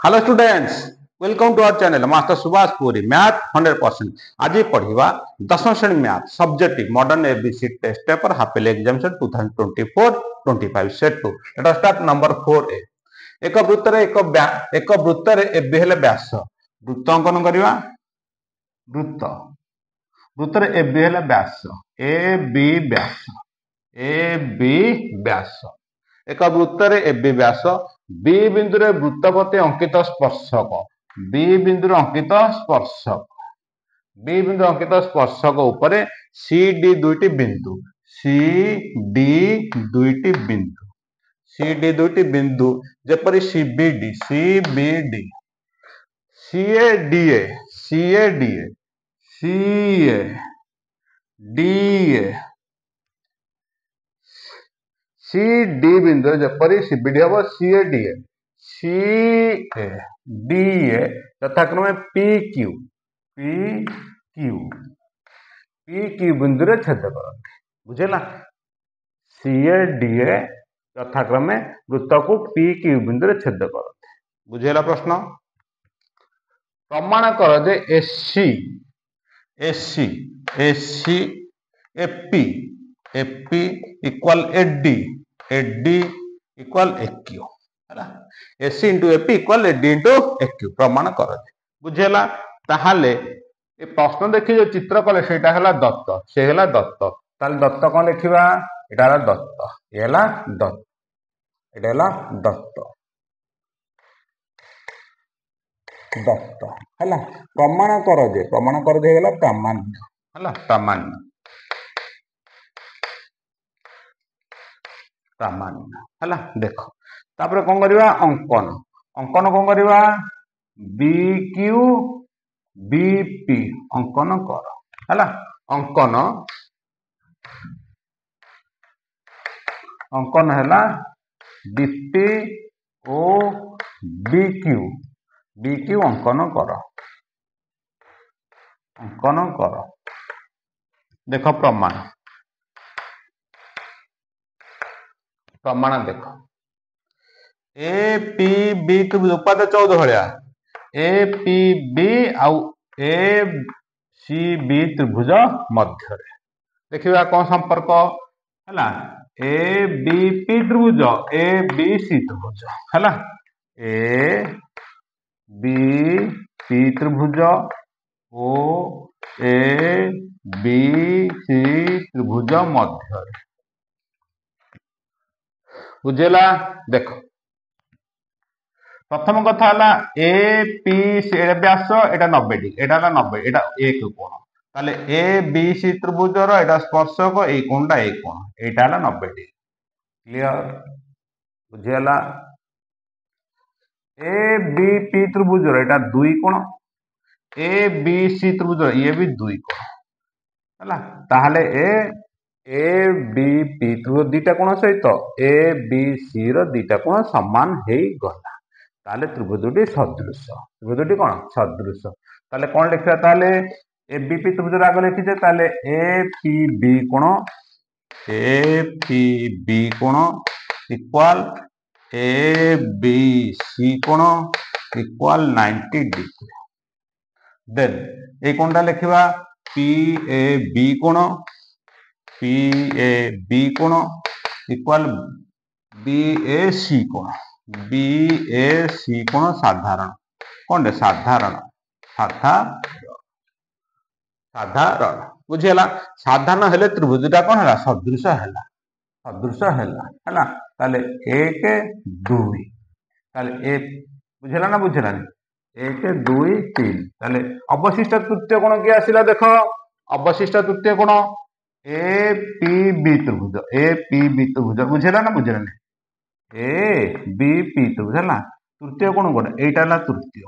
Hello students, welcome to our channel master Subhash Puri math 100%। आज पढ़ा 10वीं श्रेणी math subjective modern ABC test paper half yearly examination 2024-25 set 2। Let us start number 4 A. एक वृत्तर AB हेले व्यास वृत्त अंकन करवा वृत्त वृत्तर एबी हेले व्यास ए बी व्यास एक वृत्तर एबी व्यास बी बिंदु वृत्त प्रति अंकित स्पर्शक बी बिंदु अंकित स्पर्शक उपरे सी डी दुईटी बिंदु जेपरि CBD CA DA C D बिंदु जेपरि सीबीडी हम सीए डीए यथाक्रमे पी क्यू बिंदु छेद करते बुझेला। सीए डीए यथाक्रमे वृत्त को पी क्यू बिंदु छेद करते बुझेला। प्रश्न प्रमाण कर जे AC AP equal AD equal AQ है। AC into AP equal AD into AQ प्रमाण कर बुझेला। ताहले ए प्रश्न देखी जो चित्र कले सेटा हला दत्त से हला दत्त ताले दत्त कौन लिखिबा एटा हला दत्त ये हला दत्त एटा हला दत्त हला प्रमाण कर जे हेला प्रामाण्य हला प्रामाण्य हला। देखो तापर कौन करवा अंकन कौन करवा बी क्यू बीपी अंकन कर हला। अंकन हैला बीपी ओ बीक्यू अंकन कर देख प्रमाण देख ए पी बी त्रिभुज उपाद 14 भलिया ए पी बी आउ ए सी बी त्रिभुज मध्य देखिबा कौन संपर्क हैला ए बी पी त्रिभुज ए बी सी त्रिभुज हैला ए बी पी त्रिभुज ओ ए बी सी त्रिभुज मध्य बुझेला। देख प्रथम कथा हला A P C Vyas Etah 90 degree एटा हला 90 एटा एक कोण ताले ए बी सी त्रिभुजर एटा स्पर्शक ए कोणटा ए कोण एटा हला 90 डिग्री क्लियर बुझेला। ए बी पी त्रिभुजर एटा दुई कोण ए बी सी त्रिभुजर ये भी दुई कोण हला ताहले ए बी पी त्रिभुज दीटा कोण सहित ए बी सी रो दीटा कोण समान हेई गला ताले त्रिभुजटी सदृश त्रिभुजटी कोण सदृश ताले कोण लिखिया ताले ए बी पी त्रिभुज आगे लिखिजे ताले ए पी बी कोण इक्वल ए बी सी कोण इक्वल 90 डिग्री देन ए कोणटा लिखिबा पी ए बी कोण इक्वल बी ए सी कोण साधारण कौन साधारण बुझेला। साधारण हेले त्रिभुजटा कौन है सदृश है ताले एक दुई ताले ए बुझेला ना बुझेला एक दुई तीन ताले अवशिष्ट तृतीय कोण किए आसिला देख अवशिष्ट तृतीय कोण ए पी बी त्रिभुज बुझेला ना बुझेला ए बी पी त्रिभुज है तृतीय कोण कोण एटा हला तृतीय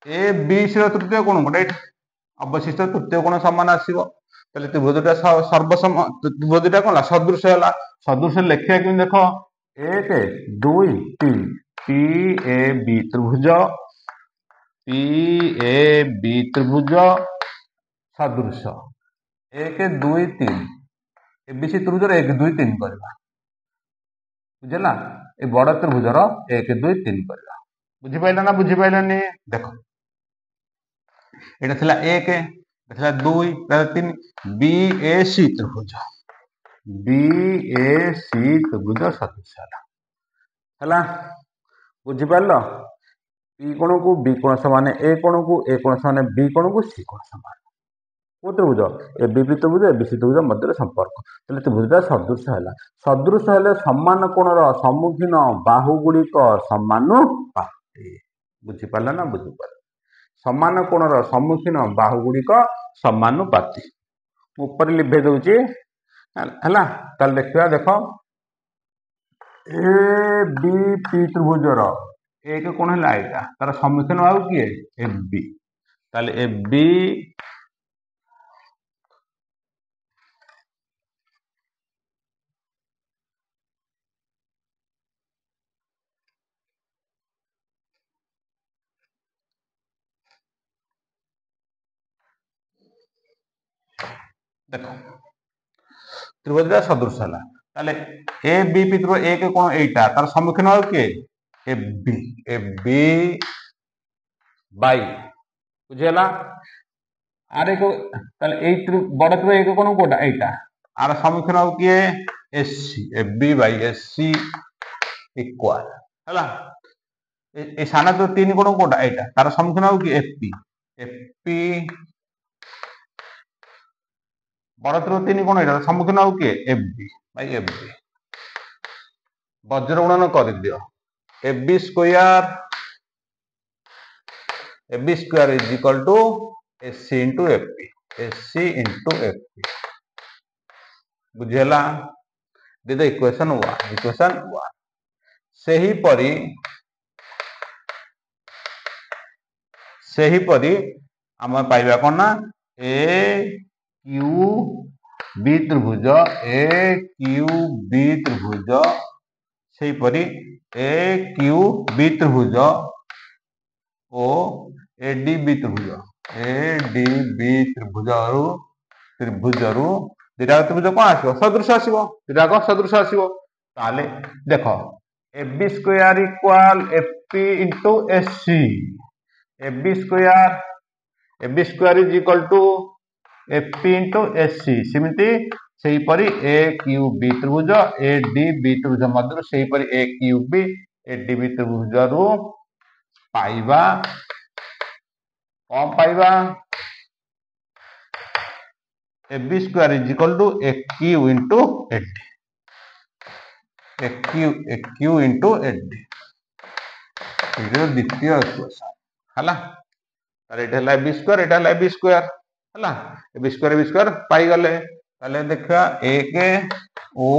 ए बी सी तृतीय कोण कोण अवशिष्ट तृतीय कोण समान आसीबो ताले त्रिभुजटा सर्वसम त्रिभुजटा कोन सदृश है सदृश लिखिया कि देख एक दुई तीन पी ए बी त्रिभुज सदृश एक दुई तीन एबीसी त्रिभुज 1 2 3 करवा बुझला ए बड़ त्रिभुजर 1 2 3 करवा बुझिपाइल ना बुझिपाइलनी देख एटा थिला 1 एटा थिला 2 एटा 3 बी ए सी त्रिभुज सदृश है बुझिपार पी कोण को बी कोण समान ए कोण को ए कोण समान बी कोण को सी कोण समान को त्रिभुज ए बी त्रिभुज ए बी सी त्रिभुज मध्य संपर्क तेल त्रिभुजटा सदृश है सदृश हेले समान कोणर सम्मुखीन बाहु गुड़िक समानुपाती बुझिपार ना बुझिपार समान कोणर सम्मुखीन बाहु गुड़िक समानुपाती ऊपर लिभे दूची है देखा देख ए बी पी त्रिभुजर एक कोण है यहाँ तार सम्मुखीन आउ किए ए बी ताले ए बी देख त्रिभुजटा सदृश है ताले ए बी पी त्रिभुज एक कोण एटा तार सम्मुखीन आउ किए ए बी बाई बुझेला आर एक बड़ त्रिभुज एक कोण कोटा एटा आर सम्मुखीन आउ किए SC A B by SC equal है सान तो 3 कोण कोटा एटा तार सम्मुखीन आउ कि एफपी एफपी बड़ त्रिभुज 3 कोण एटा सम्मुखीन आउ कि एफबी बाई एफबी वज्र गुणन कर दियो FB square is equal to SC into FP SC into FP बुझेला दे इक्वेशन 1 सही परी आम पाइबा कौन ना ए क्यू बी त्रिभुज ए क्यू बी त्रिभुज से परी ए क्यू बी त्रिभुज ओ ए डी बी त्रिभुज त्रिभुजरु दिटा त्रिभुज कौन आसो सदृश आसो दिटा सदृश आसो ताले देख A B square equal F P into S C A B square is equal to F P into S C सेमती से परी ए क्यू बी त्रिभुज ए डी बी त्रिभुज मध्य से परी A Q B A D B त्रिभुजरु पाइबा कौन पाइबा A B square is equal to A Q into A D A Q into A D द्वितीय इक्वेशन है बी स्क्वायर एटा बी स्क्वायर है बी स्क्वायर पाई गले ताले देखा एक ओ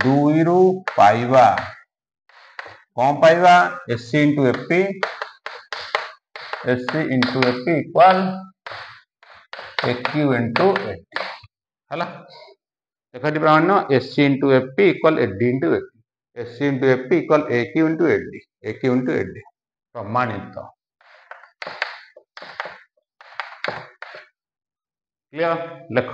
दुई रु पाइबा कौन पाइबा SC into FP equal AQ into AD है देखा प्रामाण्य SC into FP equal AD into AP SC into FP equal AQ into AD प्रमाणित क्लियर लिख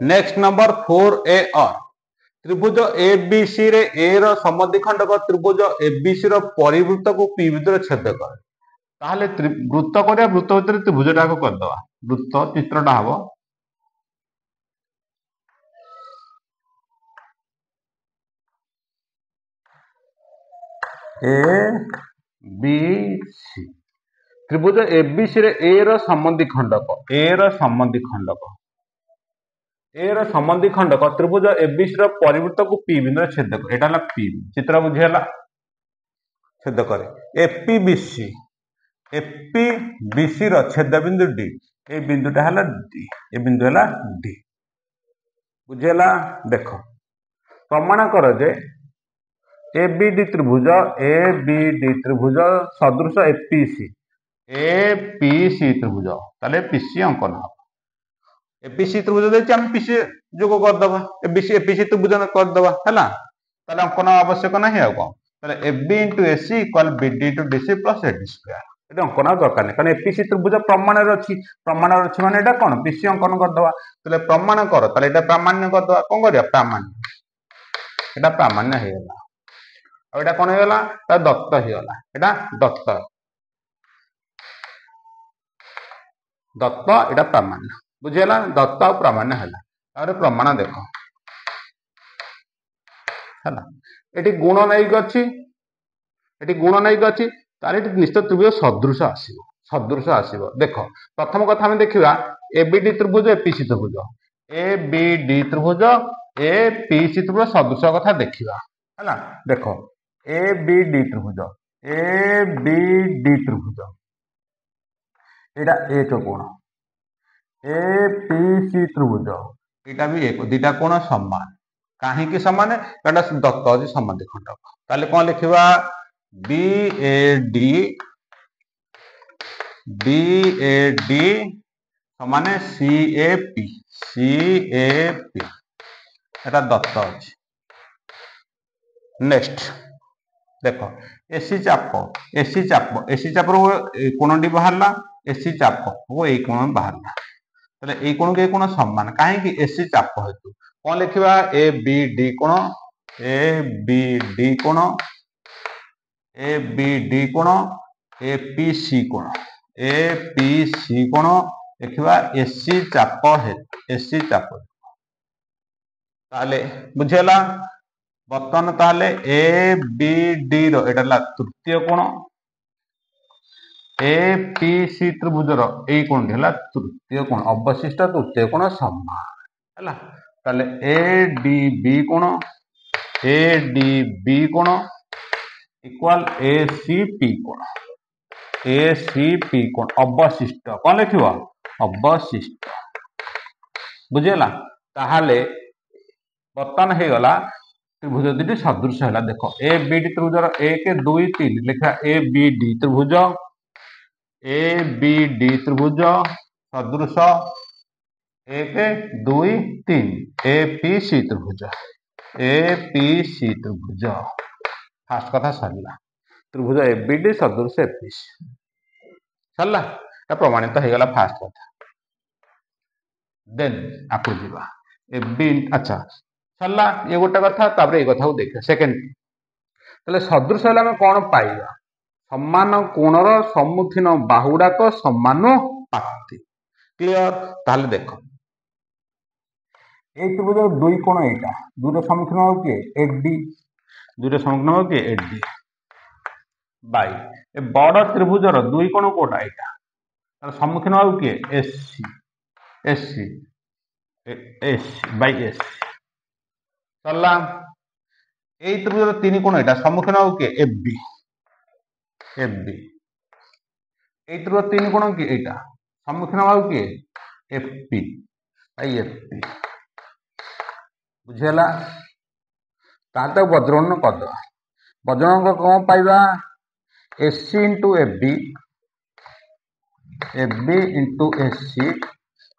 नेक्स्ट नंबर 4A और त्रिभुज एबीसी रे ए रो समद्विखंडक त्रिभुज एबीसी रो परिवृत्त को पी भितर छेद करे ताहले वृत्त करिया वृत्त भितर त्रिभुजटा को कर दवा वृत्त चित्रटा हबो ए बी सी त्रिभुज एबीसी रे ए रो संबंधी खंडक त्रिभुज एबीसी रो परिवृत्त को पी बिंदु छेद करे एटा पी चित्र बुझेला छेद करे एपीबीसी रो छेद बिंदु डी ए बिंदुटा हला डी ए बिंदु हला डी बुझेला देखो प्रमाण कर जे एबीडी त्रिभुज सदृश एपीसी त्रिभुज ताले पीसी अंकन एपीसी त्रिभुज देछि हम पीसी जोग कर दबा एबीसी एपीसी त्रिभुज कर दबा हैला ताले अंकन आवश्यक नाही आ को ताले AB * AC = BD * DC + AD square एटा अंकन दरकार नहीं कारण एपीसी त्रिभुज प्रमाण रे अछि माने एटा कोन पीसी अंकन कर दबा ताले प्रमाण कर ताले एटा प्रामाण्य कर दबा कोन करिया प्रामाण्य एटा प्रामाण्य हे गेला आ एटा कोन हे गेला ता दत्त हे गेला एटा दत्त एटा प्रामाण्य बुझेला दत्त आ प्रामाण्य हैला आरे प्रमाण देखो हैला एटी गुण नैक अछि तारे निश्चित त्रिभुज सदृश आसीबो देखो प्रथम कथा हम देखिबा एबीडी त्रिभुज एपीसी त्रिभुज एबीडी त्रिभुज एपीसी त्रिभुज सदृश कथा देखिबा हैला देखो एबीडी त्रिभुज एटा एक कोण एपीसी त्रिभुज एटा भी एक दुटा कोण समान काहे की समान कारण दत्त अछि समान खंडक ताले कोन लिखिबा बीएडी समान सीएपी एटा दत्त अछि नेक्स्ट देखो एसी चाप रो कोणडी बाहरला एसी चाप वो ए कोण बाहरला तले ए कोण के कोण समान काहे की एसी चाप हेतु कोन लिखिबा ए बी डी कोण एपीसी कोण लिखिबा एसी चाप ताले बुझेला बर्तन ताले ए बी डी रो एटा तृतीय कोण एपीसी त्रिभुज रो ए कोण हला तृतीय कोण अवशिष्ट तृतीय कोण समान हला ताले एडीबी कोण इक्वल एसीपी कोण अवशिष्ट कोन लिखिबो अवशिष्ट बुझेला ताहाले बर्तन हे गला त्रिभुज दुटी सदृश है देखो ए बीडी त्रिभुज 1 2 3 लिखा ए बीडी त्रिभुज सदृश 1 2 3 एपीसी त्रिभुज फास्ट कथा सरला त्रिभुज एबीडी सदृश एपीसी सरला ता प्रमाणित हे गला फास्ट कथा देन आपु जीवा एबी अच्छा सरला ये गोटे कथा तापर ये कथा को देखा सेकंड तले सदृश हला में कोन पाइबा समान कोणर सम्मुखीन बाहुडाक समानुपाती क्लियर ताले देखो एक त्रिभुज दुई कोण एटा दुईर सम्मुखीन हो के एडी बाई ए बड़ त्रिभुजर दुई कोण कोटा एटा तार सम्मुखीन हो के एससी बाई एससी सरला ए त्रिभुजर तीन कोण एटा सम्मुखीन हो के एफबी ए त्रिभुज तीन कोण के एटा सम्मुखीन हो के एफपी बाई एफपी बुझेला ताते वज्रगणन कर दो वज्रगणन कौन पाइबा SC into FB into SC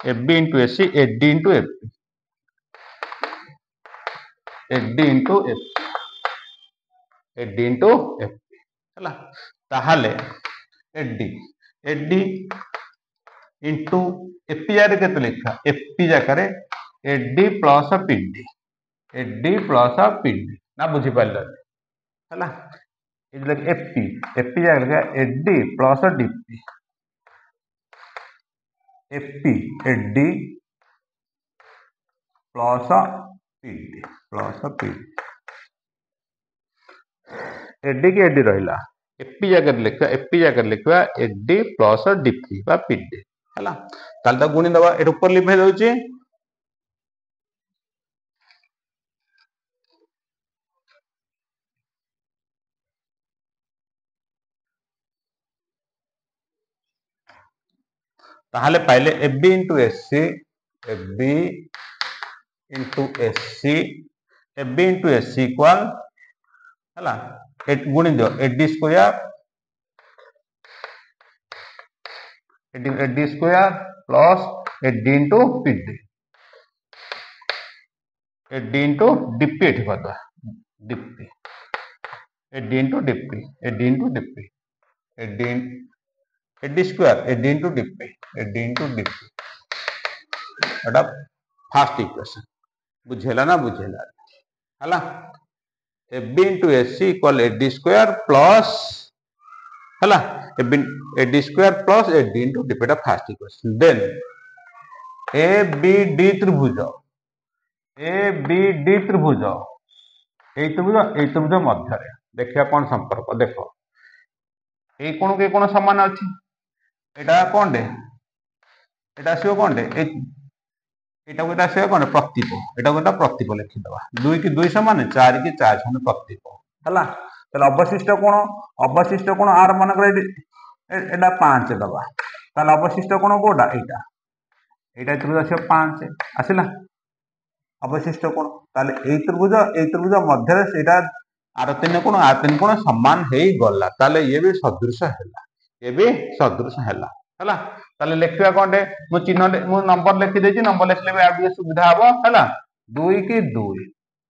FB into SC AD into FP AD into FP हैला ताहाले एडी इंटू एपी आरे केते लिखा एपी जाकारे एडी प्लस पीडी ना बुझी पाइल हैला इज लाइक एपी जाका AD plus DP AP AD plus PD AD की एडी रहिला एपी जाकर लिखवा एडी प्लस डीपी बा पीडी हैला ताल ता गुणी दबा एट ऊपर लिखे दउची ताहले पाइले एबी इंटू एससी इक्वल हैला गुणी दियो AD square plus AD into PD AD into DP एठी करदवा DP AD into DP AD into DP AD AD square AD into DP AD into DP एटा फर्स्ट इक्वेशन बुझेला ना बुझेला हला AB into AC equal AD square plus हला AD square plus AD into DP एटा first equation then A B D त्रिभुज A त्रिभुज मध्य देखिए कौन संपर्क देख ये कोण के कोण समान अच्छी एटा कौन डे एटा आसो कौन डे एटा को आसो कौन प्रतीप एटा को प्रतीप लिखिदबा 2 की 2 समान 4 की 4 समान प्रतीप हला ताले अवशिष्ट कोण आर मान कर एटा 5 दबा ताले अवशिष्ट कोण कोडा एटा एटा त्रिभुज आसो 5 आसिला अवशिष्ट कोण ताले ए त्रिभुज मध्य सेटा आर 3 कोण समान हे गला ताले ये भी सदृश हैला हला ताले लिखिया कोंडे मु चिन्ह मु नंबर लिखि देछि नंबर लिखले भी आबे सुविधा हबो हला 2 की 2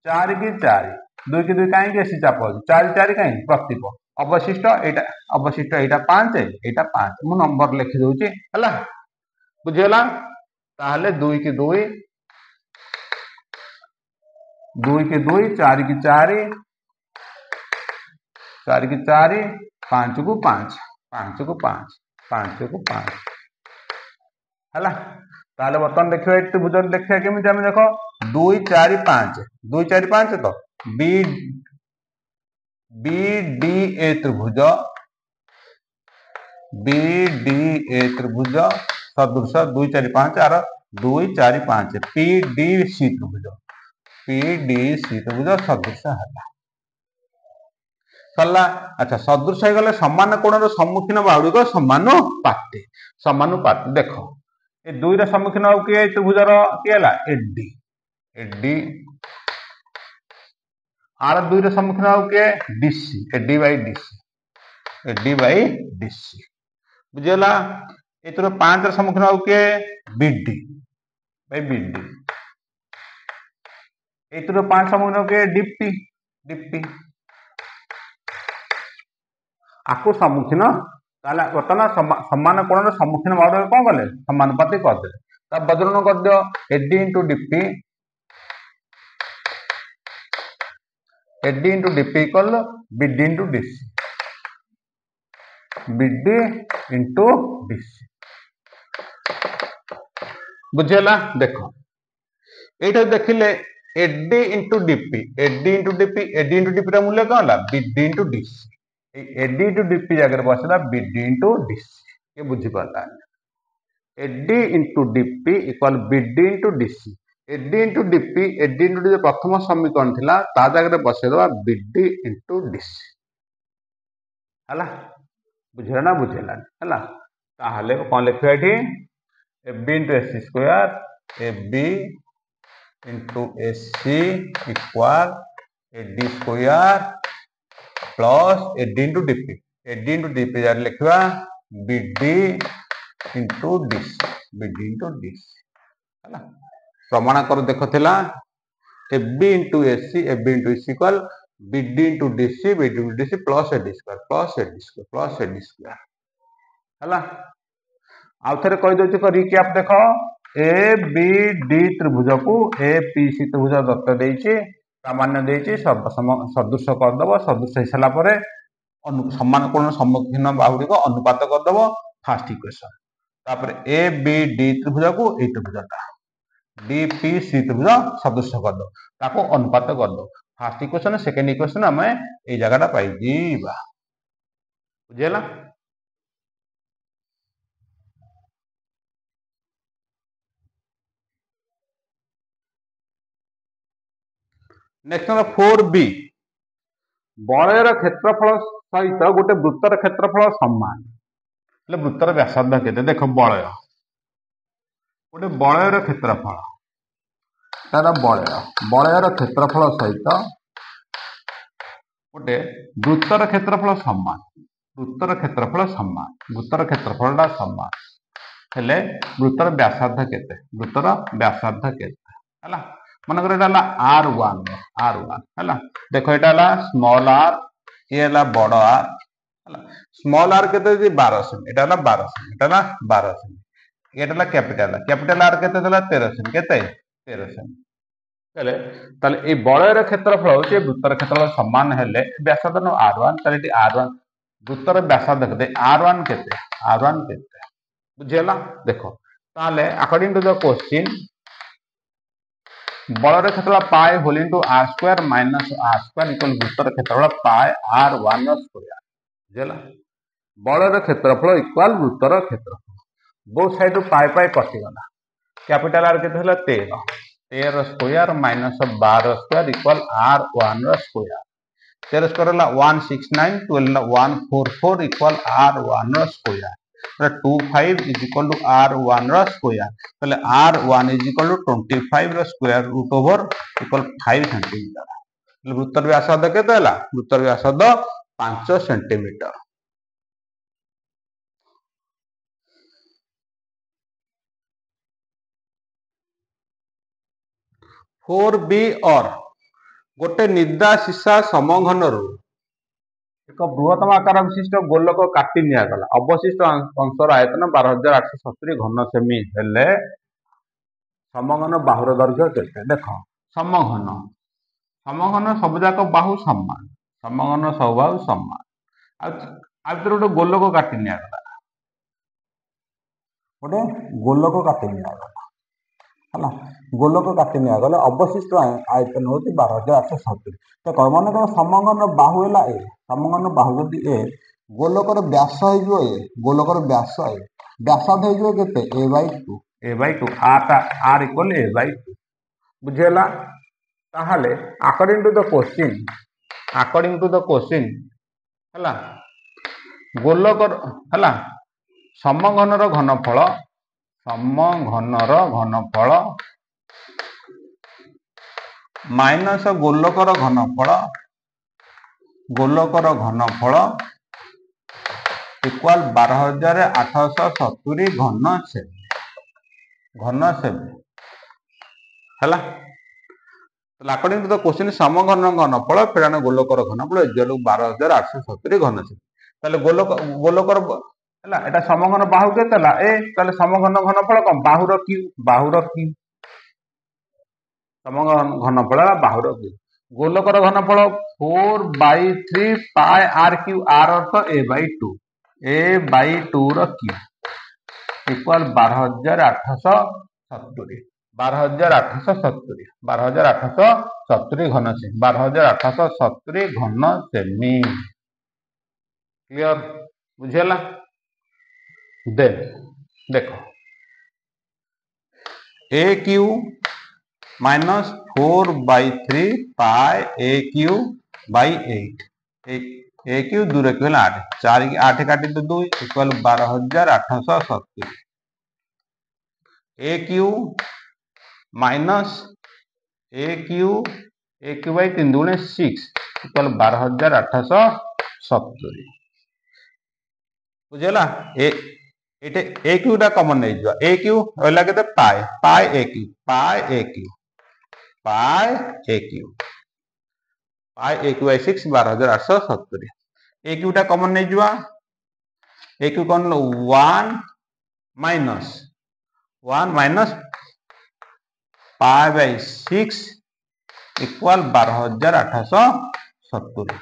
4 की 4 2 की 2 काहे के एसी चाप 4 4 काहे प्रतीप अवशिष्ट एटा 5 एटा 5 मु नंबर लिखि दोछि हला बुझेला ताले 2 की 2 2 की 2 4 की 4 4 की 4 5 को 5 5 को 5 5 को 5 हला ताले बर्तन देखियो ए त्रिभुज देखिया केमिति हम देखो 2 4 5 2 4 5 तो बी डी ए त्रिभुज सदृश 2 4 5 आर 2 4 5 पी डी सी त्रिभुज सदृश हला सरला अच्छा सदृश हो गले समान कोण सम्मुखीन बाहुड़ी समानुपाती देखो ए 2 रे सम्मुखीन हो के त्रिभुजर के हला एडी आर 2 रे सम्मुखीन हो के डीसी एडी बाई डीसी बुझेला एतर 5 रे सम्मुखीन हो के बीडी बाई बीडी एतर 5 सम्मुखीन हो के डीपी आको सम्मुखीन ताले बर्तमान समान कोण सम्मुखीन बाहुड़ी कौन कले समानुपाती करदे ता बदलण कर दियो AD into DP equal BD into DC बुझेला देखो एटा देखिले एडी इंटू डीपी रा मूल्य कौन होला BD into DC AD into DP जगह बसला बीडी इंटू डीसी ये बुझी पाला AD into DP equal BD into DC AD into DP प्रथम समीकरण थिला ता जगह बसे दवा बीडी इंटू डीसी हला बुझेला ना बुझेला हला ताहले कोन लिखिया एठी AB into AC square AB into AC equal AD square plus AD into DP यार लिखवा बीडी इंटू डीसी हला प्रमाण कर देखो थिला AB into AC equal BD into DC plus AD square हला आउ थरे कहि दोछि को रिकैप देखो ए बी डी त्रिभुज को ए पी सी त्रिभुज दत्त देछि सामान्य देछि सदृश कर दबो सदृश हो साला परे समान कोण सम्मुखीन बाहुड़ी को अनुपात कर दबो फर्स्ट इक्वेशन तापर ए बी डी त्रिभुज को ए त्रिभुजटा डी पी सी त्रिभुज सदृश कर दो ताको अनुपात कर दो फर्स्ट इक्वेशन सेकंड इक्वेशन हमें ए जगहटा पाई जीवा बुझेला नेक्स्ट नंबर 4b बलयर क्षेत्रफल सहित गोटे वृत्तर क्षेत्रफल समान ले वृत्तर व्यासार्ध केते देखो गोटे बलयर क्षेत्रफल तार बलयर क्षेत्रफल सहित गोटे वृत्तर क्षेत्रफल समान वृत्तर क्षेत्रफलटा समान हेले वृत्तर व्यासार्ध केते वृत्तर व्यासार्ध केते हला मन कर एटा R1 R1 हला देखो एटा स्मॉल r ये हला बड़ r हला स्मॉल r केते 12 सेमी एटा 12 सेमी एटा 12 सेमी एटा कैपिटल r केते देला 13 सेमी केते 13 सेमी তাহলে তাহলে এই বলয়ের ক্ষেত্রফল হচ্ছে বৃত্তর ক্ষেত্রফল সমান হলে ব্যাসার্ধ ন r1 তাহলে এটি r1 বৃত্তর ব্যাসার্ধ কেতে r1 কেতে বুঝিলা দেখো তাহলে अकॉर्डिंग टू द क्वेश्चन বলয়ের ক্ষেত্রফল pi whole into r square minus r square equal বৃত্তর ক্ষেত্রফল পাই r1 স্কয়ার বুঝিলা বলয়ের ক্ষেত্রফল ইকুয়াল বৃত্তর ক্ষেত্রফল बोथ साइड पाई पाई कटि गला कैपिटल r केते हला 13 square minus 12 square equal r1 square 13 square हला 169 12 144 equal r1 square 25 is equal to r1 square ताले r1 is equal to 25 square root over equal 5 centimetre ताले वृत्तर व्यासार्ध केते हला वृत्तर व्यासार्ध 5 सेंटीमीटर 4b और गोटे निदा सीसा समघन एक बृहत्तम आकार विशिष्ट गोलक काटी निगला अवशिष्ट अंशर आयतन 12870 घन सेमी हेले समघन बाहुर दैर्घ्य केते देख समघन समघन सबजाक बाहु समान समघन सब बाहु समान गोटे गोलक काटी निगला गोटे गोलक काटी निगला है गोलक काटी निगले अवशिष्ट आयतन हूँ 12870 तो मन कर समघन बाहु है ए समघन बाहु जदि ए गोलकर व्यास हो ए गोलकर व्यास ए व्यासार्ध हो केते a/2 r इक्वल a/2 बुझेला ताहले अकॉर्डिंग टू द क्वेश्चन हला गोलकर हला समघनर घनफल माइनस गोलकर घनफल इक्वल 12870 घन सेमी हला अकॉर्डिंग टू द क्वेश्चन समघन घनफल फिर गोलकर घनफल इक्वल 12870 घन सेमी ताले गोलकर हला एटा समघन बाहु केतला ए ताले समघन घनफल कम बाहुर क्यू समघन घनफल बाहुर क्यू गोलकर घनफल 4/3 पाई r क्यू r अर्थ a/2 र क्यू इक्वल 12870 घन सेमी 12870 घन सेमी क्लियर बुझेला देन देखो A Q minus 4/3 pi A Q by 8 A Q दूर क्यू 8 4 की 8 काटी तो 2 equal 12870 A Q minus A Q by 3 दूने 6 इक्वल 12870 बुझेला ए क्यू टा कॉमन नहीं जो ए क्यू रहला केते पाई A Q by 6 12870 A Q टा कॉमन नहीं जो ए क्यू कौन 1 माइनस पाई बाई 6 इक्वल 12870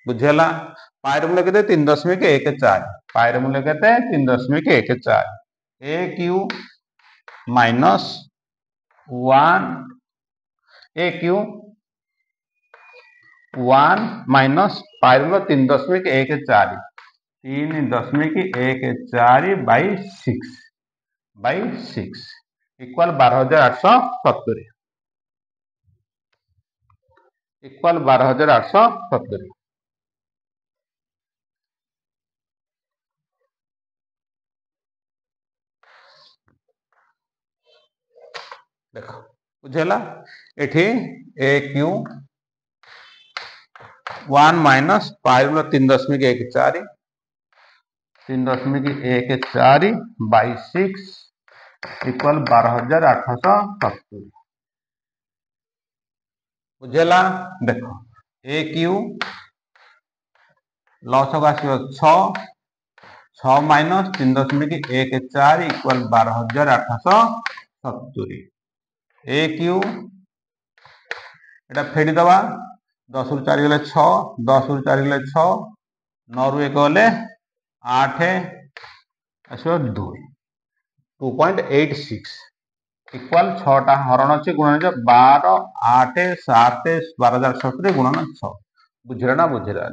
बुझेला पायर मूल्य कहते 3.14 पायर मूल्य कहते 3.14 ए क्यू माइनस 1 ए क्यू 1 माइनस पायर मूल्य 3.14 बाई 6 इक्वल 12870 इक्वल 12870 देखो बुझेला एठी A Q 1 minus pi 3.14 3.14 by 6 equal 12,870 बुझेला। देख ए क्यू लसक आसो 6 माइनस 3.14 इक्वल 12,870 ए क्यू एटा फेडी दबा 10 रु 4 गले 6 10 रु 4 गले 6 9 रु 1 गले 8 आसो 2.86 इक्वल 6टा हरण अच्छे गुणन 12 8 7 12,770 गुणन 6 बुझे ना बुझे है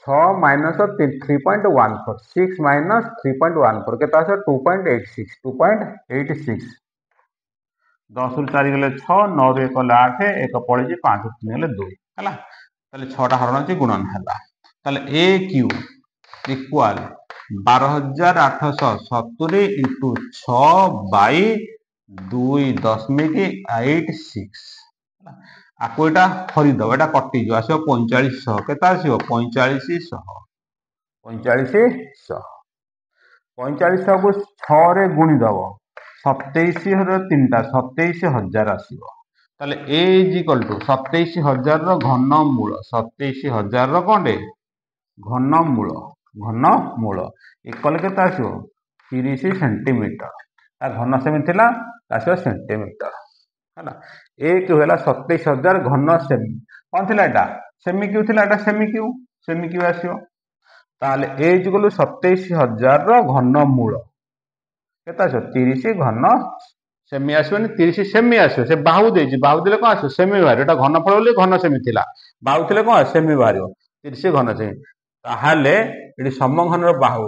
6 माइनस 3.14 6 माइनस 3.14 के 2.86 2.86 10 रु 4 गले 6 9 रु 1 गले 8 1 पड़ी 5 3 गले 2 है 6टा हरण अच्छे गुणन है ए क्यू इक्वल 12,870 इंटू 6 बाई 2.86 आपको एटा हरिदब एटा कटिज आसो 4500 केता आसो 4500 को 6 रे गुणी दब 27 3टा 27,000 आसो ताले ए इज इक्वल टू 27,000 रो घनमूल 27,000 रो कोंडे घनमूल इक्वल के 30 सेंटीमीटर घन सेमी थिला सेंटीमीटर है एक है 27,000 घन सेमी कौन थिला एटा सेमी क्यू थिला एटा सेमी क्यू आसियो ताले ए इक्वल 27,000 रो घनमूल केता आसियो 30 घन सेमी आसियोनी 30 सेमी आसियो से बाहु देछि बाहु देले कोन आसियो सेमी बाहर एटा घनफल बोली घन सेमी थिला बाहु थिले कोन सेमी बाहरियो 30 घन सेमी ताहाले एटी समघन बाहु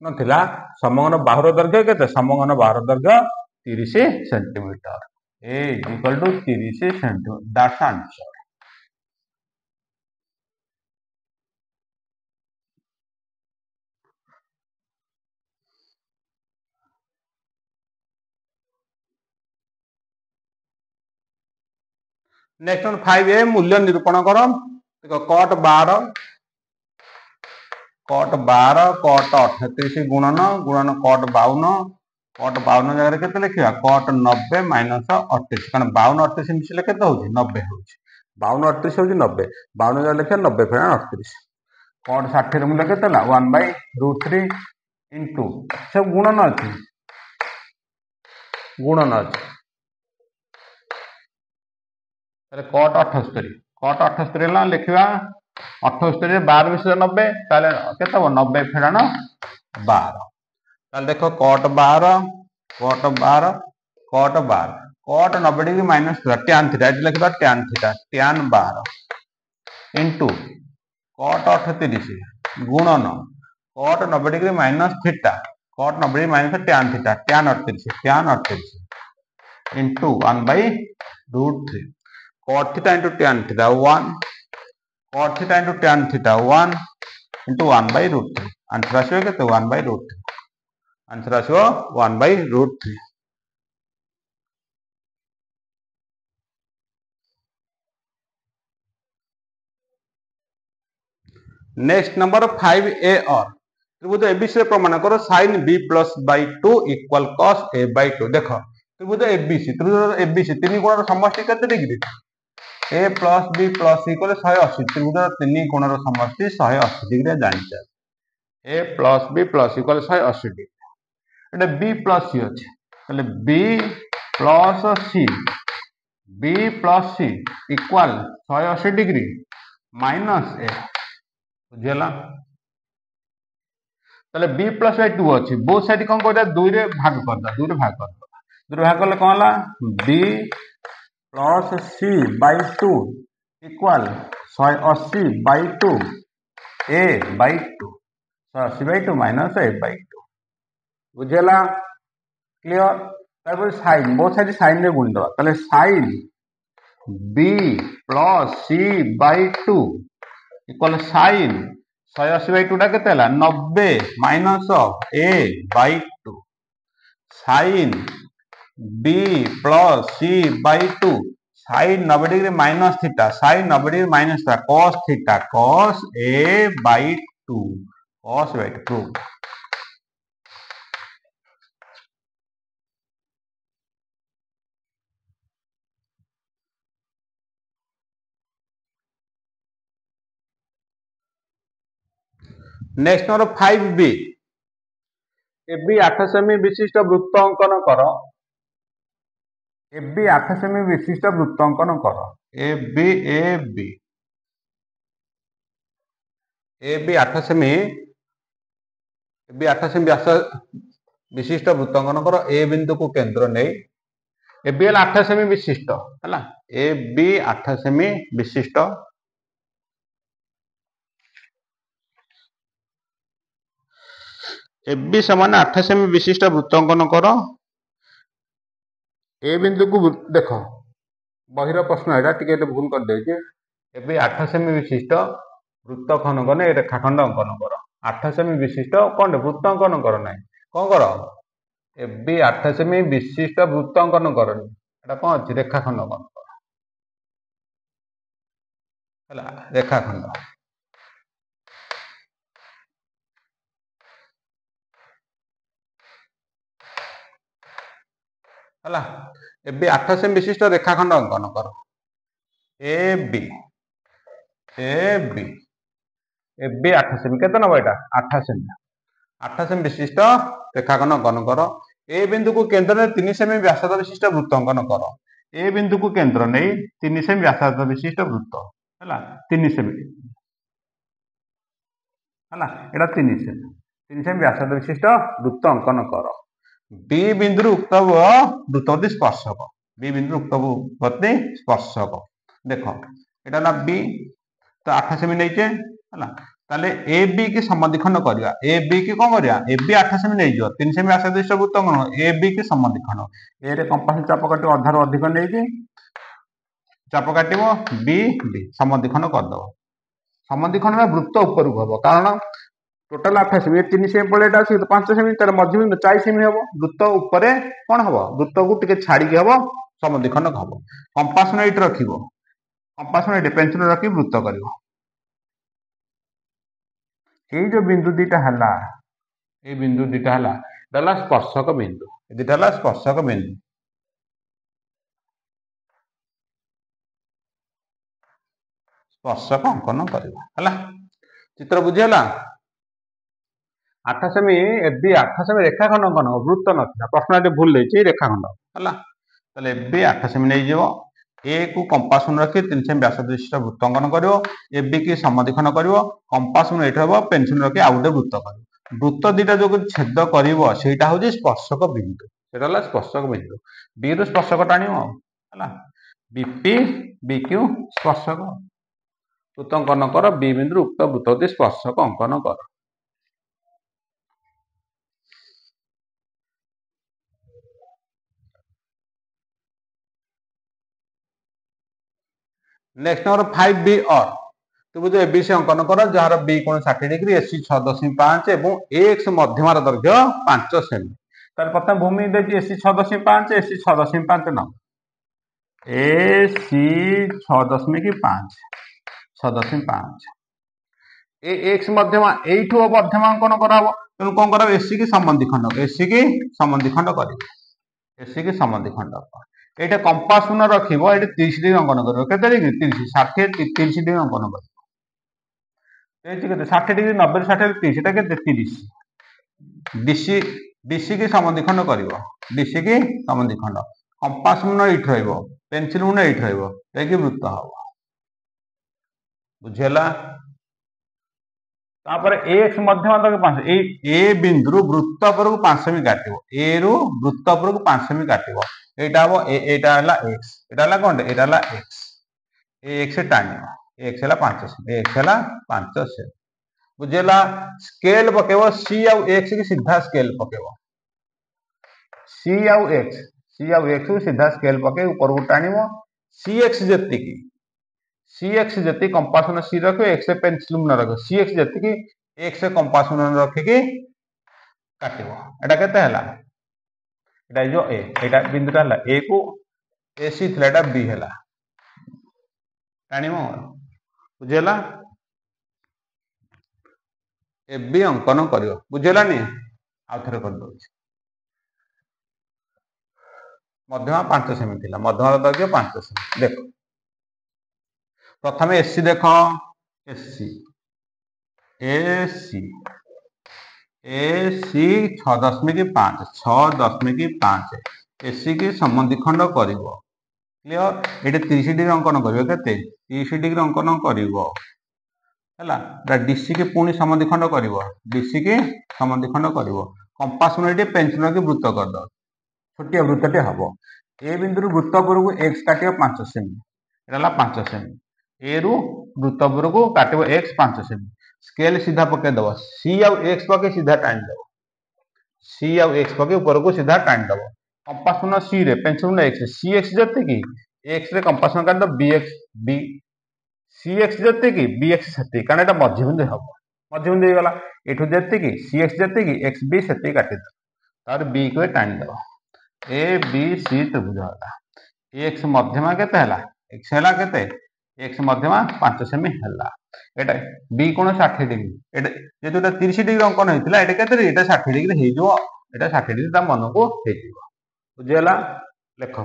नथिला समघन बाहुर दैर्घ्य केते समघन बाहुर दैर्घ्य 30 centimetre a equal to 30 centimetre that's answer. Next one 5a मूल्य निरूपण करो देखो कट 12 कट 38 गुणन कट 52 जगह केते लिखिया कट 90 माइनस 38 कारण 52 38 मिसले केते होची 90 होची 52 38 होची 90 52 जगह लिखिया 90 फेर 38 कट 60 रे मूल्य केते ला 1/√3 इनटू सब गुणन अछि ताले कट 78 ला लिखिया 78 रे 12 मिसले 90 ताले केते हो 90 फेरान 12 ताले देखो cot 12 cot 90 degree minus tan theta एटी लिखिबा tan theta tan 12 into cot 38 गुणन cot 90 degree minus theta cot 90 degree minus tan theta tan 38 into 1/√3 cot theta into tan theta 1 cot theta into tan theta 1 into 1/√3 answer आसो केते 1/√3 answer आसो 1/√3। Next number 5a और त्रिभुज ABC प्रमाण करो sin b+/2 equal cos a/2 देखो त्रिभुज ABC तीन कोणर समष्टि केते degree a plus b plus equal 180 त्रिभुज तीन कोणर समष्टि 180 डिग्री जानिछ a plus b plus equal 180 degree एटा b प्लस c अछि तले b plus c equal 180 degree minus a बुझला तले b प्लस 2 अछि बोथ साइड कोन करदा 2 रे भाग करदा 2 रे भाग करले कोन हला b plus c/2 equal 180/2 a/2 180/2 minus a/2 बुझला क्लियर तापर साइन बोथ साइड साइन रे गुण दबा तले sine b plus c/2 equal sine 180/2 टा केते हला 90 minus a/2 sine b plus c/2 sine 90 degree minus theta sine 90 degree minus theta cos a/2 2 cos by 2 prove। Next number 5b AB 8 সেমি বিশিষ্ট বৃত্ত অঙ্কন কর। এবি 8 সেমি বিশিষ্ট বৃত্ত অঙ্কন কর। এবি 8 সেমি ব্যাস বিশিষ্ট বৃত্ত অঙ্কন কর। এ বিন্দু को केंद्र नहीं এবি 8 সেমি বিশিষ্ট ହେଲା। এবি 8 সেমি বিশিষ্ট এবি समान 8 सेमी विशिष्ट वृत्त अंकन कर। ए बिंदु को देख बहिर प्रश्न एटा टिके भूल कर देजे। এবি 8 सेमी विशिष्ट वृत्त खंडन ए रेखाखंड अंकन कर। 8 सेमी विशिष्ट कौन वृत्त अंकन कर ना कौन कर এবি 8 सेमी विशिष्ट वृत्त अंकन कर एटा कौन अछि रेखाखंड अंकन कर हला रेखाखंड हला। এবি 8 सेमी विशिष्ट रेखाखंड अंकन कर। এবি 8 सेमी केते नबो एटा 8 सेमी 8 सेमी विशिष्ट रेखाखंड अंकन कर। ए बिंदु को केंद्र में 3 सेमी व्यासार्ध विशिष्ट वृत्त अंकन कर। ए बिंदु को केंद्र नहीं 3 सेमी व्यासार्ध विशिष्ट वृत्त हला 3 सेमी हला एटा 3 सेमी व्यासार्ध विशिष्ट वृत्त अंकन कर। बी बिंदु उक्त वृत्तवती स्पर्शक बी बिंदु उक्त वृत्तवती स्पर्शक देखो एटा ना बी तो 8 सेमी नहीं चे हला ताले ए बी की समद्विखंड करिया। ए बी की कोन करिया ए बी 8 सेमी नहीं जो 3 सेमी व्यासार्ध विशिष्ट वृत्त अंकन ए बी की समद्विखंड ए रे कंपास चाप काटी अधार अधिक नहीं जे चाप काटिबो बी बी समद्विखंड कर दो। समद्विखंड में वृत्त ऊपर को हबो कारण टोटल 8 सेमी 3 सेमी पलेटा अछि 5 सेमी तर मध्य बिंदु 4 सेमी हबो। वृत्त ऊपर कोन हबो वृत्त को टिके छाड़ी के हबो समद्विखंड हबो। कंपास ने इट रखिबो कंपास ने पेंसिल रखि वृत्त करिवो। ए जो बिंदु दीटा हला ए बिंदु दीटा हला दला स्पर्शक बिंदु दीटा हला स्पर्शक बिंदु स्पर्शक अंकन करिवो हला। चित्र बुझी हला 8 सेमी এবি 8 सेमी रेखाखंड अंकन वृत्त नथिला प्रश्न एटे भूल लेछि रेखाखंड हला तले এবি 8 सेमी नै जेबो। ए को कंपास में रखी 3 सेमी व्यासार्ध विशिष्ट वृत्त अंकन करिवो। এবি की समद्विखंड करिवो कंपास में एठे हबो पेंसिल रखी आ गुटे वृत्त करिवो। वृत्त दीटा जो छेद करिवो सेटा होछि स्पर्शक बिंदु सेटा हला स्पर्शक बिंदु बी रो स्पर्शक टाणिवो हला बीपी बीक्यू स्पर्शक वृत्त अंकन कर। बी बिंदु उक्त वृत्तवती स्पर्शक अंकन कर। नेक्स्ट नंबर 5b और तो बुझो एबीसी अंकन कर जार बी कोण 60 डिग्री एसी 6.5 एवं एक्स मध्यमार दैर्घ्य 5 सेमी। तार प्रथम भूमि देछि एसी 6.5 एसी 6.5 न एसी 6.5 6.5 ए एक्स मध्यमा एठो मध्यमा अंकन कराबो तेनु कोन कराबो एसी की समद्विखंड करिवो एसी की समद्विखंड एटा कंपास न रखिबो एटा 30 डिग्री अंकन करिवो केते डिग्री 30 60 30 डिग्री अंकन करिवो एठी केते 60 डिग्री 90 60 30 एटा केते 30 डीसी डीसी की समद्विखंड करिवो डीसी की समद्विखंड कंपास न इठ रहइबो पेंसिल न इठ रहइबो एकी वृत्त हबो बुझेला। तापर एक्स मध्यमा तक 5 ए बिंदु वृत्त पर 5 सेमी काटिबो ए रु वृत्त पर 5 सेमी काटिबो एटा हबो एटा हला एक्स एटा हला कोन एटा हला एक्स ए एक्स टानिबो एक्स हला 5 सेमी एक्स हला 5 सेमी बुझेला। स्केल पकेबो सी आ एक्स की सीधा स्केल पकेबो सी आ एक्स को सीधा स्केल पके ऊपर को टानिबो सी एक्स जति कंपास में सी रखो एक्स पेंसिल में रखो सी एक्स जति एक्स कंपास में रखिकी काटिबो एटा केते हला एटा जो ए एटा बिंदुटा हला ए को एसी थिला एटा बी हला टाणिबो बुझेला। ए बी अंकन कर बुझेलानी आउ थे कर दो मध्यमा 5 सेमी थिला मध्यमा दैर्घ्य 5 सेमी देख प्रथम एसी देख एसी एसी एसी 6.5 6.5 एसी की संबंधी खंड कर क्लियर ये 30 डिग्री अंकन कर 30 डिग्री अंकन कर डीसी की पुणी संबंधी खंड कर डीसी की संबंधी खंड कर कंपास पेंसिल की वृत्त कर दो छोटिया वृत्तटे हम ए बिंदु वृत्तपुर को एक्स काट 5 सेमी ये 5 सेमी ए रु वृत्तपुर को काट एक्स 5 सेमी स्केल सीधा पकईदेव सी आउ एक्स पकई सीधा टाइम देव सी आउ एक्स पकई ऊपर को सीधा टाइम देव कंपास सी रे पेंसिल एक्स सी एक्स जते कि एक्स रे कंपास काट दो B X B C X जते कि बी एक्स से कारण यहाँ मध्यबिंदु हम मध्यबिंदु गला एठू जते कि सी एक्स जते कि एक्स बी से काटिद तार बी को टाइम देव ए बी सी त्रिभुज है एक्स मध्यमा केते हला एक्स हला केते एक्स मध्यमा 5 सेमी हला एटा बी कोण 60 डिग्री एटा जेतुटा 30 डिग्री अंकन हेतिला एटा केते एटा 60 डिग्री हे जो एटा 60 डिग्री ता मन को हे जीवो बुझियला लेख